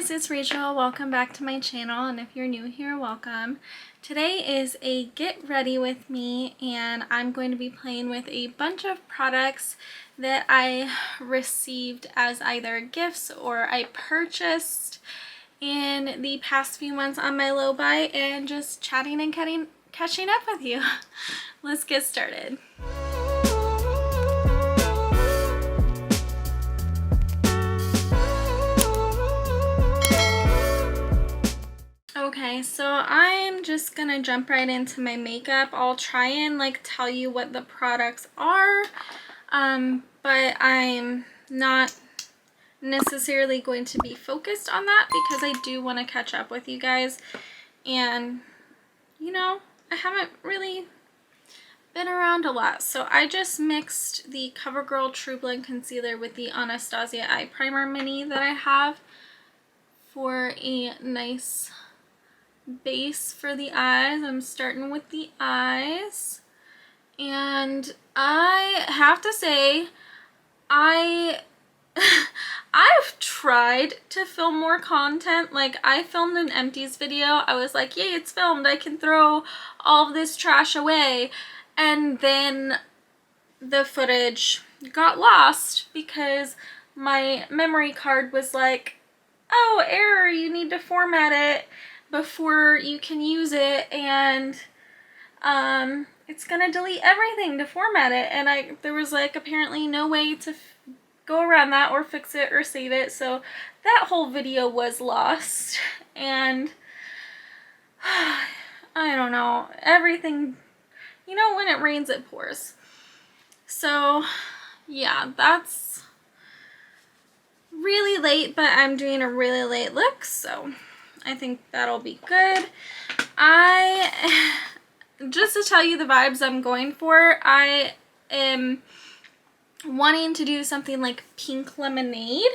guys, it's Rachel. Welcome back to my channel, and if you're new here, welcome. Today is a get ready with me, and I'm going to be playing with a bunch of products that I received as either gifts or I purchased in the past few months on my low buy, and just chatting and catching up with you. Let's get started. Okay, so I'm just gonna jump right into my makeup. I'll try and tell you what the products are, but I'm not necessarily going to be focused on that because I do want to catch up with you guys. And I haven't really been around a lot, so I just mixed the CoverGirl True Blend Concealer with the Anastasia Eye Primer Mini that I have for a nice base for the eyes. I'm starting with the eyes, and I have to say I've tried to film more content. I filmed an empties video. I was like, yay, it's filmed, I can throw all of this trash away, and then the footage got lost because my memory card was like, oh, error, you need to format it before you can use it, and it's gonna delete everything to format it, and there was apparently no way to go around that or fix it or save it, so that whole video was lost. And I don't know, everything, when it rains it pours. So yeah, that's really late, but I'm doing a really late look, so I think that'll be good. Just to tell you the vibes I'm going for, I am wanting to do something like pink lemonade.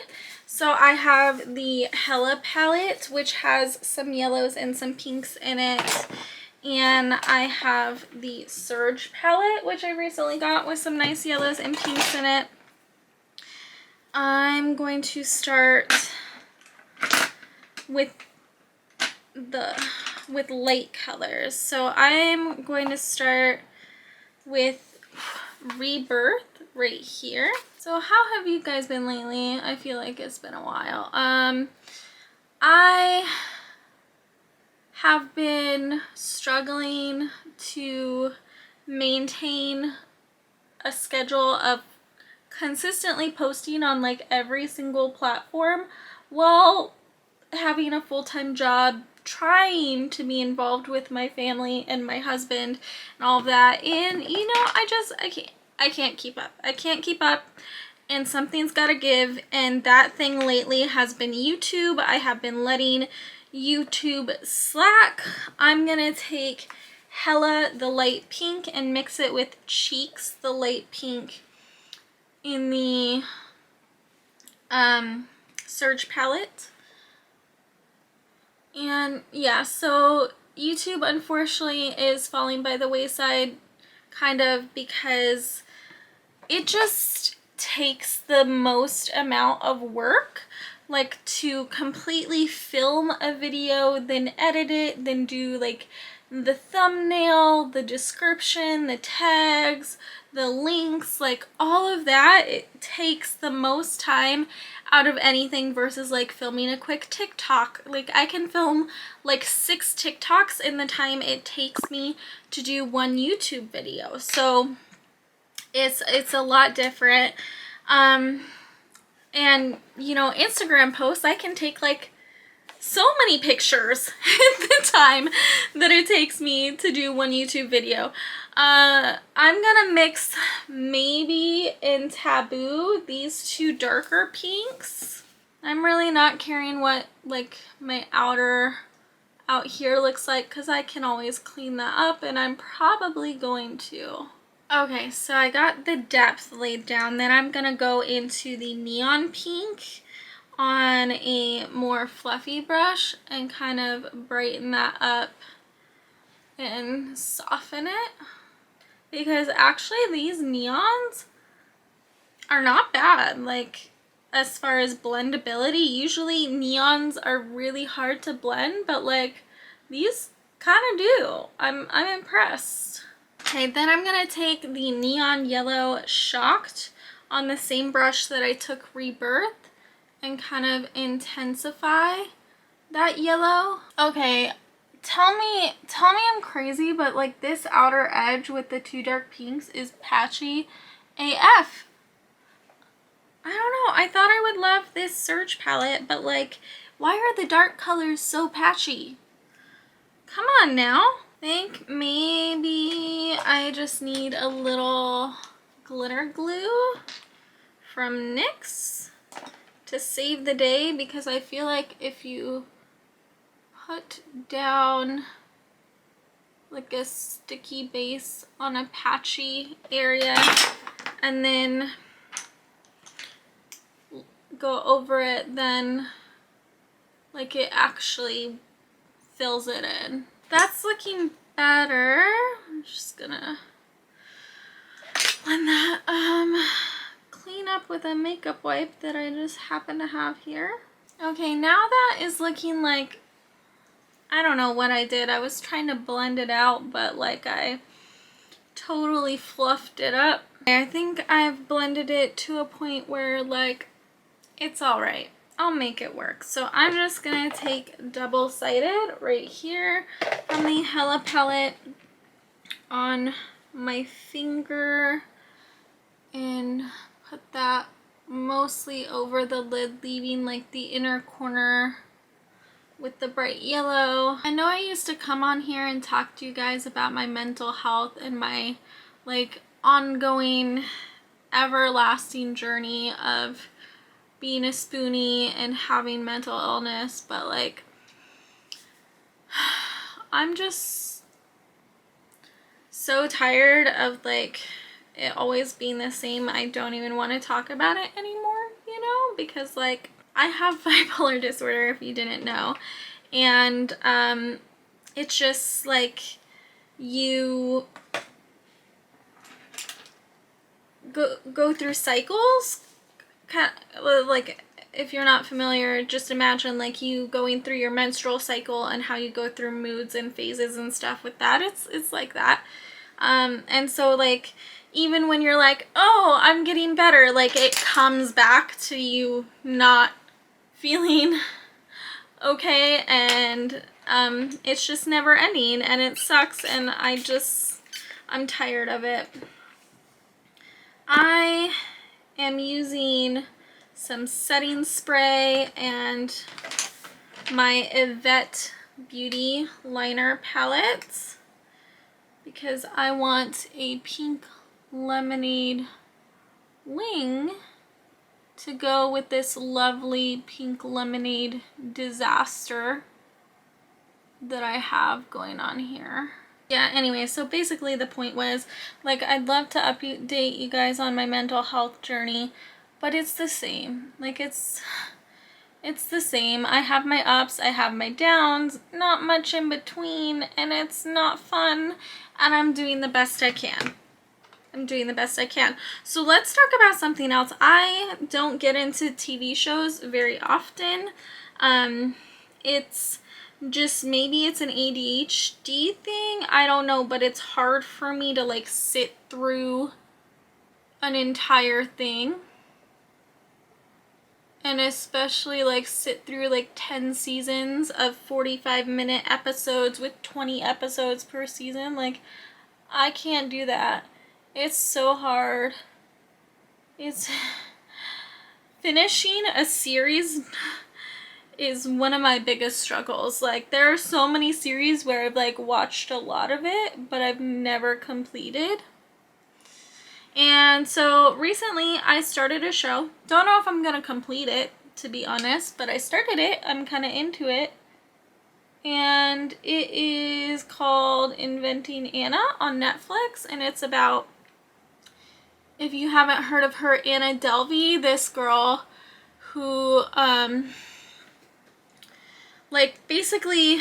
So I have the Hella palette, which has some yellows and some pinks in it. And I have the Surge palette, which I recently got with some nice yellows and pinks in it. I'm going to start with light colors. So I'm going to start with Rebirth right here. So how have you guys been lately? I feel like it's been a while. I have been struggling to maintain a schedule of consistently posting on every single platform while having a full-time job, trying to be involved with my family and my husband and all of that, and I can't keep up. I can't keep up, and something's gotta give, and that thing lately has been YouTube. I have been letting YouTube slack. I'm gonna take Hella the light pink and mix it with Cheeks the light pink in the Surge palette. And yeah, so YouTube unfortunately is falling by the wayside, kind of, because it just takes the most amount of work, to completely film a video, then edit it, then do the thumbnail, the description, the tags, the links, all of that. It takes the most time out of anything versus filming a quick TikTok. I can film 6 TikToks in the time it takes me to do one YouTube video. So it's a lot different. And Instagram posts, I can take so many pictures in the time that it takes me to do one YouTube video. I'm gonna mix, maybe in Taboo, these two darker pinks. I'm really not caring what my outer out here looks like, because I can always clean that up, and I'm probably going to. Okay, so I got the depth laid down. Then I'm gonna go into the neon pink on a more fluffy brush and kind of brighten that up and soften it, because actually these neons are not bad. as far as blendability. Usually neons are really hard to blend, but like these kind of do. I'm impressed. Okay, then I'm gonna take the Neon Yellow Shocked on the same brush that I took Rebirth and kind of intensify that yellow. Okay, tell me I'm crazy, but like this outer edge with the two dark pinks is patchy AF. I don't know, I thought I would love this Surge palette, but like, why are the dark colors so patchy? Come on now. I think maybe I just need a little glitter glue from NYX to save the day, because I feel like if you put down like a sticky base on a patchy area and then go over it, then like it actually fills it in. That's looking better. I'm just gonna blend that clean up with a makeup wipe that I just happen to have here. Okay, now that is looking like, I don't know what I did. I was trying to blend it out, but like I totally fluffed it up. I think I've blended it to a point where like it's all right. I'll make it work. So I'm just gonna take double-sided right here from the Hella palette on my finger and put that mostly over the lid, leaving like the inner corner with the bright yellow. I know I used to come on here and talk to you guys about my mental health and my like ongoing everlasting journey of being a spoonie and having mental illness, but like I'm just so tired of like it always being the same. I don't even want to talk about it anymore, you know, because like I have bipolar disorder, if you didn't know, and it's just like you go through cycles. Kind of, like if you're not familiar, just imagine like you going through your menstrual cycle and how you go through moods and phases and stuff with that. It's like that. And so like even when you're like, oh, I'm getting better, like it comes back to you not feeling okay, and it's just never ending and it sucks, and I'm tired of it. I am using some setting spray and my Yvette Beauty liner palette because I want a pink lemonade wing to go with this lovely pink lemonade disaster that I have going on here. Yeah, anyway, so basically the point was, like, I'd love to update you guys on my mental health journey, but it's the same. Like, it's the same. I have my ups, I have my downs, not much in between, and it's not fun, and I'm doing the best I can. So let's talk about something else. I don't get into TV shows very often. It's just, maybe it's an ADHD thing, I don't know, but it's hard for me to like sit through an entire thing, and especially like sit through like 10 seasons of 45-minute episodes with 20 episodes per season. Like, I can't do that. It's so hard. It's finishing a series is one of my biggest struggles. Like, there are so many series where I've like watched a lot of it, but I've never completed. And so recently I started a show. Don't know if I'm gonna complete it, to be honest, but I started it. I'm kind of into it. And it is called Inventing Anna on Netflix, and it's about, if you haven't heard of her, Anna Delvey, this girl who like basically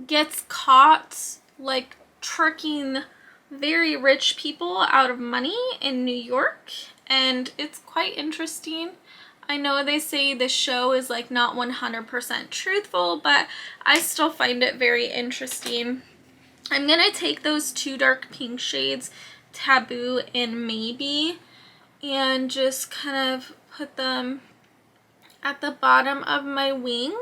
gets caught like tricking very rich people out of money in New York, and it's quite interesting. I know they say the show is like not 100% truthful, but I still find it very interesting. I'm gonna take those 2 dark pink shades, Taboo and Maybe, and just kind of put them at the bottom of my wing.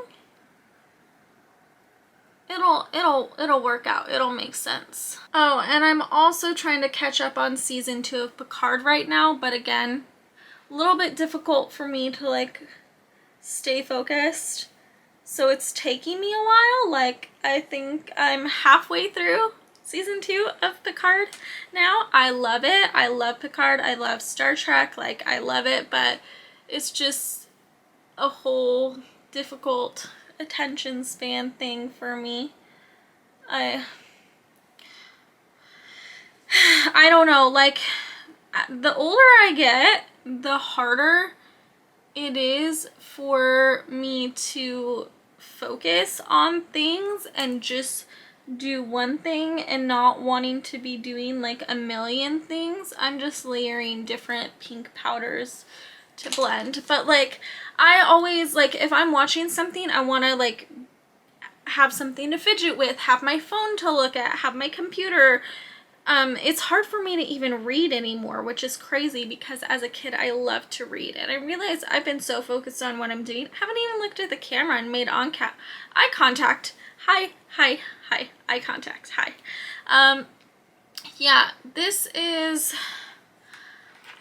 It'll work out. It'll make sense. Oh, and I'm also trying to catch up on season 2 of Picard right now, but again, a little bit difficult for me to like stay focused. So it's taking me a while. Like, I think I'm halfway through season 2 of Picard now. I love it. I love Picard. I love Star Trek. Like, I love it, but it's just a whole difficult attention span thing for me. I don't know, like, the older I get, the harder it is for me to focus on things and just do one thing and not wanting to be doing like a million things. I'm just layering different pink powders to blend. But like, I always, like, if I'm watching something, I want to like have something to fidget with, have my phone to look at, have my computer. It's hard for me to even read anymore, which is crazy because as a kid I loved to read, and I realize I've been so focused on what I'm doing, I haven't even looked at the camera and made eye contact. Hi, eye contact, hi. Yeah, this is,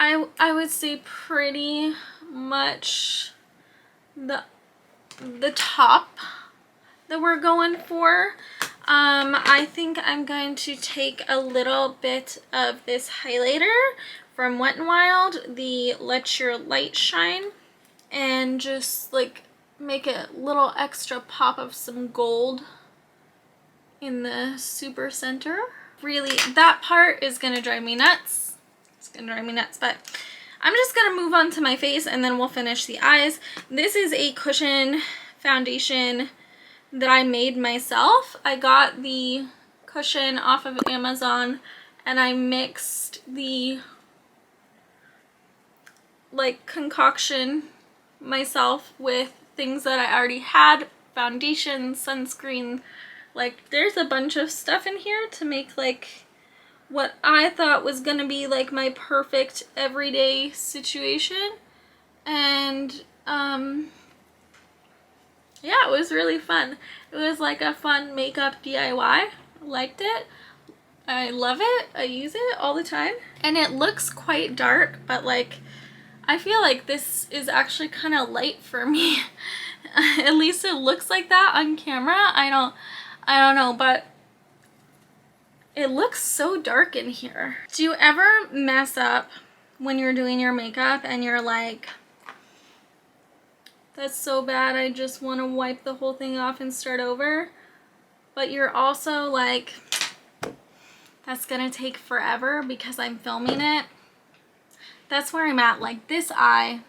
I would say, pretty much the top that we're going for. I think I'm going to take a little bit of this highlighter from Wet n Wild, the Let Your Light Shine, and just like make a little extra pop of some gold in the super center. Really, that part is gonna drive me nuts. It's gonna drive me nuts, but I'm just gonna move on to my face and then we'll finish the eyes. This is a cushion foundation that I made myself. I got the cushion off of Amazon and I mixed the like concoction myself with things that I already had, foundation, sunscreen. Like, there's a bunch of stuff in here to make like what I thought was gonna be like my perfect everyday situation. And yeah, it was really fun. It was like a fun makeup DIY. I liked it. I love it. I use it all the time. And it looks quite dark, but like, I feel like this is actually kind of light for me. At least it looks like that on camera. I don't know, but it looks so dark in here. Do you ever mess up when you're doing your makeup and you're like, that's so bad, I just want to wipe the whole thing off and start over? But you're also like, that's gonna take forever because I'm filming it. That's where I'm at. Like, this eye,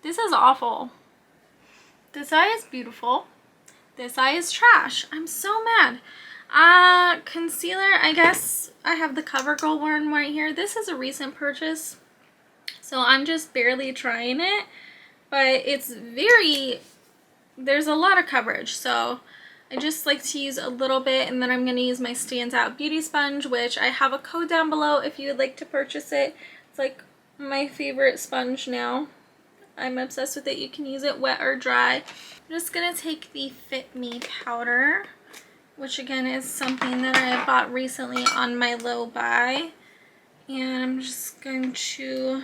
this is awful. This eye is beautiful. This eye is trash. I'm so mad. Concealer, I guess I have the CoverGirl one right here. This is a recent purchase, so I'm just barely trying it, but it's there's a lot of coverage, so I just like to use a little bit, and then I'm going to use my Stands Out Beauty Sponge, which I have a code down below if you would like to purchase it. It's like my favorite sponge now. I'm obsessed with it. You can use it wet or dry. I'm just going to take the Fit Me powder, which again is something that I bought recently on my low buy. And I'm just going to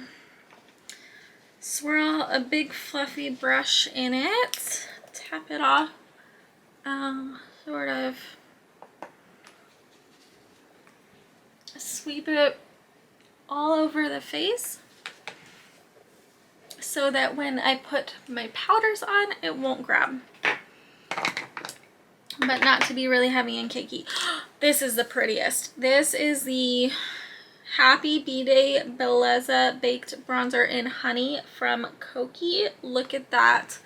swirl a big fluffy brush in it, tap it off, sort of sweep it all over the face so that when I put my powders on, it won't grab. But not to be really heavy and cakey. This is the prettiest. This is the Happy B-Day Bellezza Baked Bronzer in Honey from Kokie. Look at that.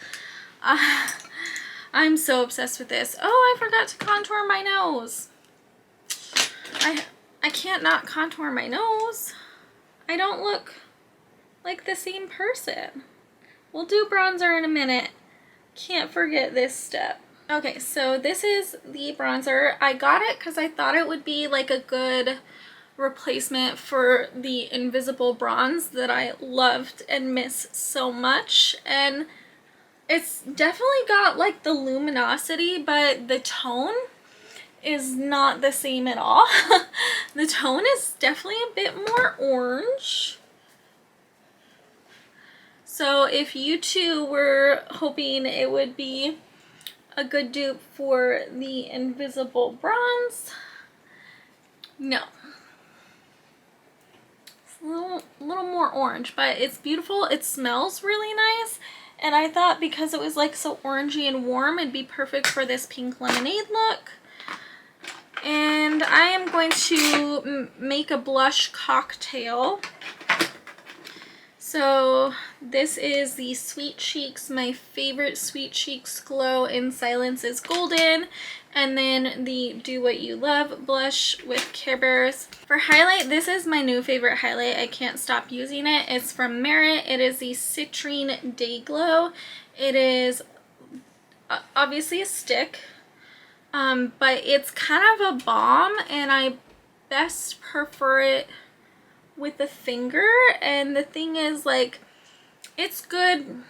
I'm so obsessed with this. Oh, I forgot to contour my nose. I can't not contour my nose. I don't look like the same person. We'll do bronzer in a minute. Can't forget this step. Okay, so this is the bronzer. I got it because I thought it would be like a good replacement for the Invisible Bronze that I loved and miss so much. And it's definitely got like the luminosity, but the tone is not the same at all. The tone is definitely a bit more orange. So if you too were hoping it would be a good dupe for the Invisible Bronze, no. It's a little more orange, but it's beautiful. It smells really nice. And I thought because it was like so orangey and warm, it'd be perfect for this pink lemonade look. And I am going to make a blush cocktail. So this is the Sweet Cheeks, my favorite Sweet Cheeks glow in Silence is Golden. And then the Do What You Love blush with Care Bears. For highlight, this is my new favorite highlight. I can't stop using it. It's from Merit. It is the Citrine Day Glow. It is obviously a stick, but it's kind of a balm, and I best prefer it with the finger. And the thing is, like, it's good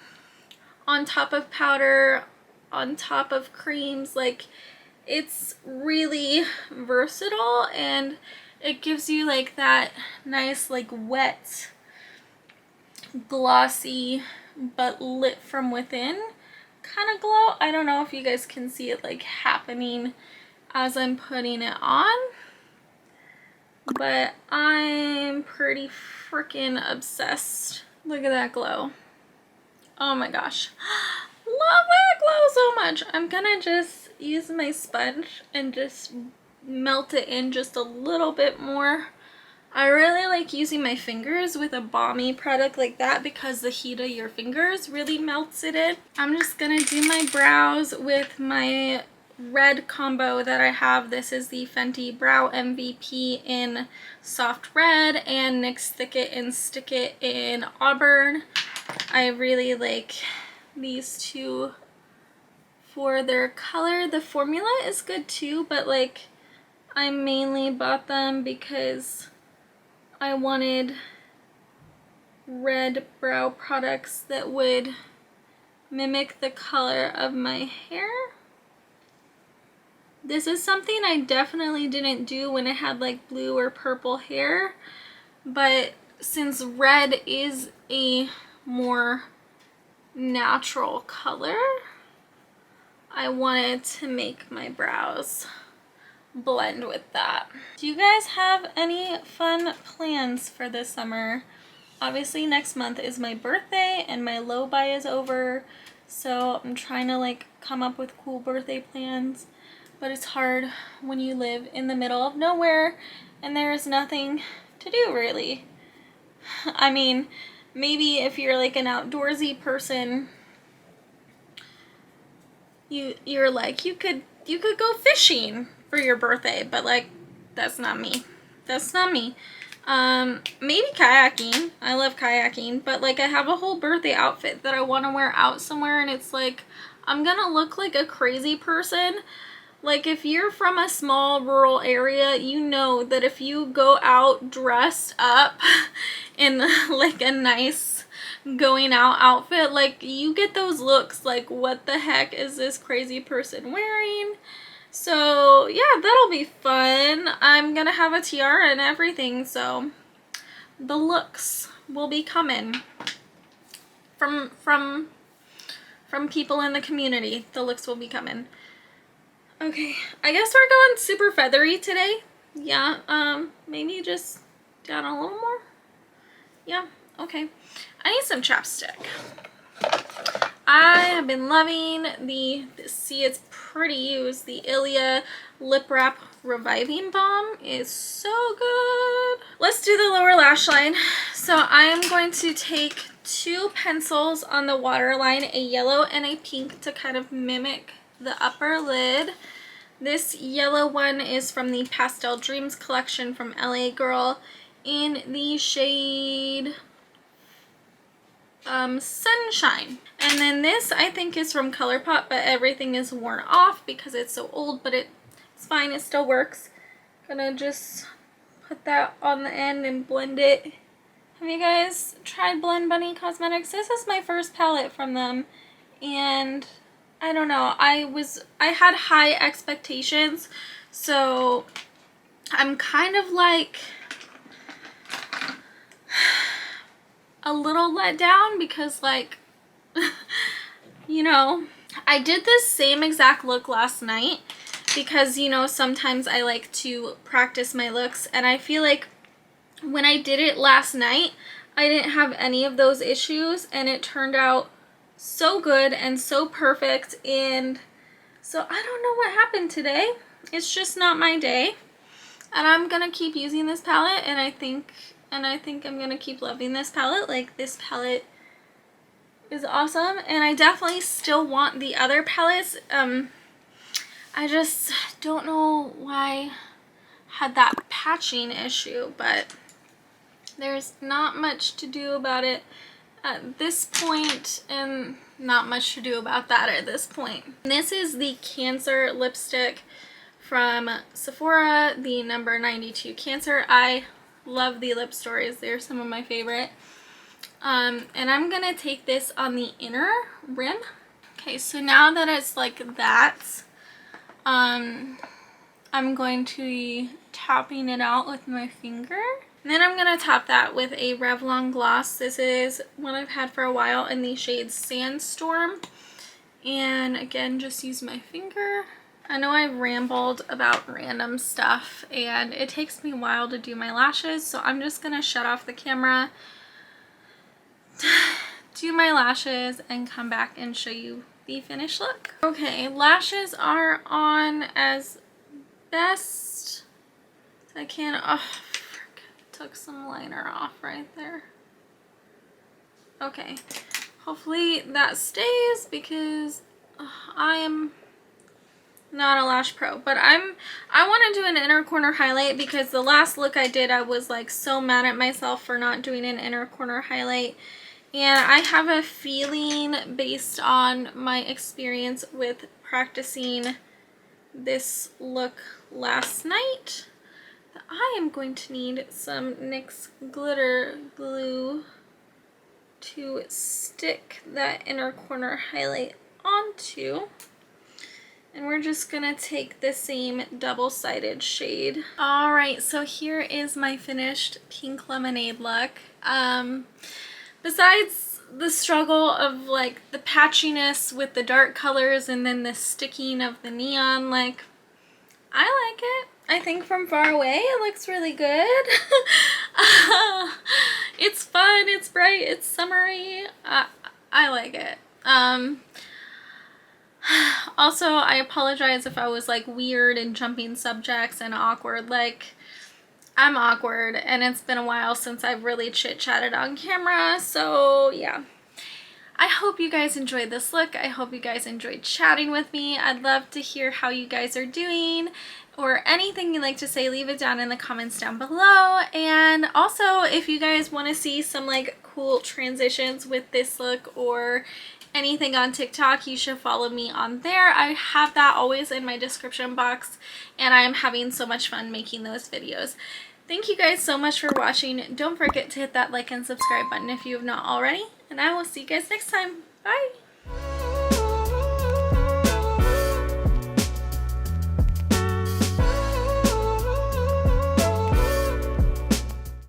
on top of powder, on top of creams. Like, it's really versatile, and it gives you like that nice, like, wet, glossy but lit from within kind of glow. I don't know if you guys can see it like happening as I'm putting it on, but I'm pretty freaking obsessed. Look at that glow. Oh my gosh. Love that glow so much. I'm gonna just use my sponge and just melt it in just a little bit more. I really like using my fingers with a balmy product like that because the heat of your fingers really melts it in. I'm just gonna do my brows with my red combo that I have. This is the Fenty Brow MVP in Soft Red and NYX Thick It and Stick It in Auburn. I really like these two for their color. The formula is good too, but like I mainly bought them because I wanted red brow products that would mimic the color of my hair. This is something I definitely didn't do when I had like blue or purple hair, but since red is a more natural color, I wanted to make my brows blend with that. Do you guys have any fun plans for this summer? Obviously next month is my birthday and my low buy is over, so I'm trying to like come up with cool birthday plans, but it's hard when you live in the middle of nowhere and there's nothing to do really. I mean, maybe if you're like an outdoorsy person, you're like you could go fishing for your birthday, but like that's not me. That's not me. Maybe kayaking. I love kayaking, but like I have a whole birthday outfit that I want to wear out somewhere, and it's like I'm gonna look like a crazy person. Like if you're from a small rural area, you know that if you go out dressed up in like a nice going out outfit, like you get those looks like, what the heck is this crazy person wearing? So yeah, that'll be fun. I'm gonna have a tiara and everything, so the looks will be coming from people in the community. The looks will be coming. Okay, I guess we're going super feathery today. Yeah, maybe just down a little more. Yeah, okay. I need some chapstick. I have been loving the See It's Pretty Use, the Ilia Lip Wrap Reviving Balm. Is so good. Let's do the lower lash line. So I am going to take two pencils on the waterline, a yellow and a pink, to kind of mimic the upper lid. This yellow one is from the Pastel Dreams collection from LA Girl in the shade Sunshine. And then this I think is from ColourPop, but everything is worn off because it's so old, but it's fine, it still works. Gonna just put that on the end and blend it. Have you guys tried Blend Bunny Cosmetics? This is my first palette from them, and I don't know, I had high expectations, so I'm kind of like a little let down because, like, you know, I did this same exact look last night because, you know, sometimes I like to practice my looks, and I feel like when I did it last night, I didn't have any of those issues, and it turned out so good and so perfect. And so I don't know what happened today. It's just not my day, and I'm gonna keep using this palette, and I think I'm gonna keep loving this palette. Like, this palette is awesome, and I definitely still want the other palettes. I just don't know why I had that patching issue, but there's not much to do about it at this point, and not much to do about that at this point. This is the Cancer lipstick from Sephora, the number 92 Cancer. I love the lip stories. They're some of my favorite. And I'm gonna take this on the inner rim. Okay, so now that it's like that, I'm going to be tapping it out with my finger. And then I'm going to top that with a Revlon gloss. This is one I've had for a while in the shade Sandstorm. And again, just use my finger. I know I've rambled about random stuff, and it takes me a while to do my lashes, so I'm just going to shut off the camera, do my lashes, and come back and show you the finished look. Okay, lashes are on as best I can. Oh, frick. Took some liner off right there. Okay, hopefully that stays because I am not a lash pro, but I want to do an inner corner highlight because the last look I did, I was like so mad at myself for not doing an inner corner highlight. And I have a feeling, based on my experience with practicing this look last night, that I am going to need some NYX glitter glue to stick that inner corner highlight onto. And we're just gonna take the same double-sided shade. All right, so here is my finished pink lemonade look. Besides the struggle of like the patchiness with the dark colors and then the sticking of the neon, like, I like it. I think from far away it looks really good. It's fun, it's bright, it's summery. I like it. Also, I apologize if I was like weird and jumping subjects and awkward. Like, I'm awkward, and it's been a while since I've really chit-chatted on camera, so yeah. I hope you guys enjoyed this look. I hope you guys enjoyed chatting with me. I'd love to hear how you guys are doing, or anything you'd like to say, leave it down in the comments down below. And also, if you guys want to see some like cool transitions with this look or anything on TikTok, you should follow me on there. I have that always in my description box, and I am having so much fun making those videos. Thank you guys so much for watching. Don't forget to hit that like and subscribe button if you have not already, and I will see you guys next time. Bye!